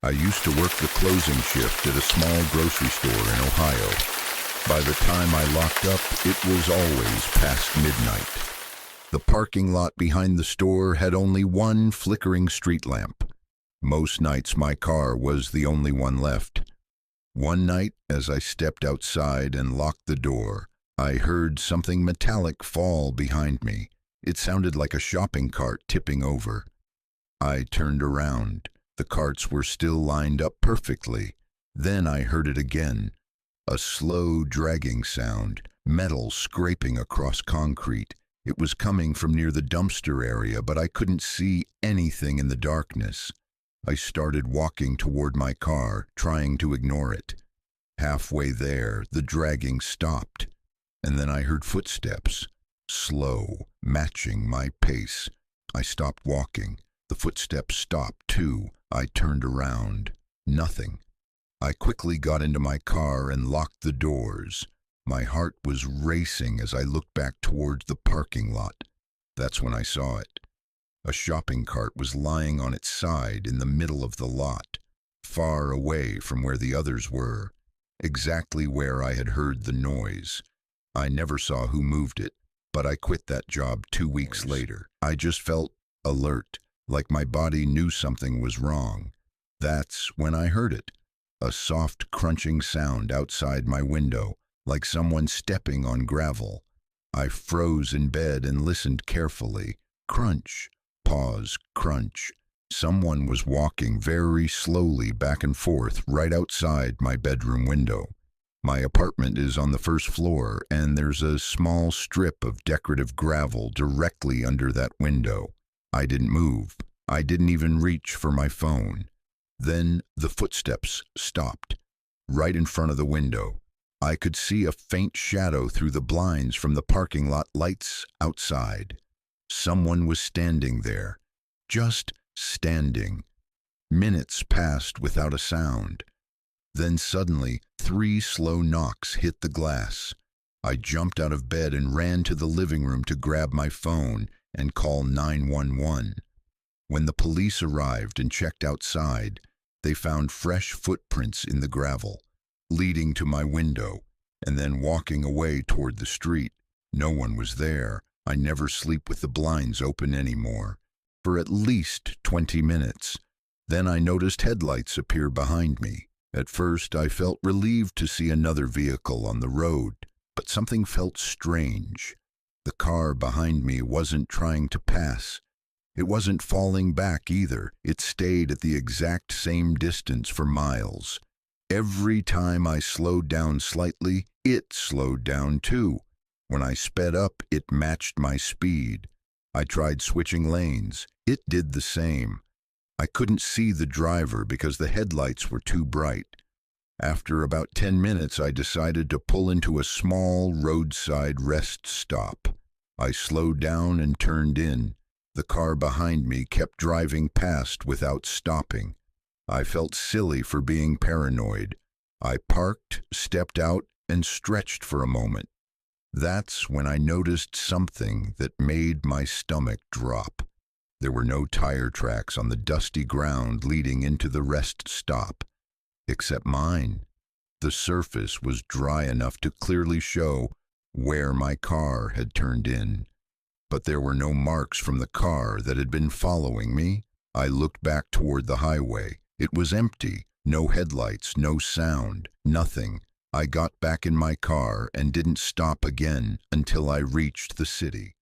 I used to work the closing shift at a small grocery store in Ohio. By the time I locked up, it was always past midnight. The parking lot behind the store had only one flickering street lamp. Most nights my car was the only one left. One night, as I stepped outside and locked the door, I heard something metallic fall behind me. It sounded like a shopping cart tipping over. I turned around. The carts were still lined up perfectly. Then I heard it again. A slow, dragging sound, metal scraping across concrete. It was coming from near the dumpster area, but I couldn't see anything in the darkness. I started walking toward my car, trying to ignore it. Halfway there, the dragging stopped, and then I heard footsteps, slow, matching my pace. I stopped walking. The footsteps stopped, too. I turned around. Nothing. I quickly got into my car and locked the doors. My heart was racing as I looked back towards the parking lot. That's when I saw it. A shopping cart was lying on its side in the middle of the lot, far away from where the others were, exactly where I had heard the noise. I never saw who moved it, but I quit that job 2 weeks later. I just felt alert, like my body knew something was wrong. That's when I heard it, a soft crunching sound outside my window, like someone stepping on gravel. I froze in bed and listened carefully. Crunch. Pause, crunch. Someone was walking very slowly back and forth right outside my bedroom window. My apartment is on the first floor, and there's a small strip of decorative gravel directly under that window. I didn't move. I didn't even reach for my phone. Then the footsteps stopped, right in front of the window. I could see a faint shadow through the blinds from the parking lot lights outside. Someone was standing there, just standing. Minutes passed without a sound. Then suddenly, 3 slow knocks hit the glass. I jumped out of bed and ran to the living room to grab my phone and call 911. When the police arrived and checked outside, they found fresh footprints in the gravel, leading to my window, and then walking away toward the street. No one was there. I never sleep with the blinds open anymore. For at least 20 minutes. Then I noticed headlights appear behind me. At first, I felt relieved to see another vehicle on the road, but something felt strange. The car behind me wasn't trying to pass. It wasn't falling back either. It stayed at the exact same distance for miles. Every time I slowed down slightly, it slowed down too. When I sped up, it matched my speed. I tried switching lanes. It did the same. I couldn't see the driver because the headlights were too bright. After about 10 minutes, I decided to pull into a small roadside rest stop. I slowed down and turned in. The car behind me kept driving past without stopping. I felt silly for being paranoid. I parked, stepped out, and stretched for a moment. That's when I noticed something that made my stomach drop. There were no tire tracks on the dusty ground leading into the rest stop, except mine. The surface was dry enough to clearly show where my car had turned in. But there were no marks from the car that had been following me. I looked back toward the highway. It was empty. No headlights, no sound, nothing. I got back in my car and didn't stop again until I reached the city.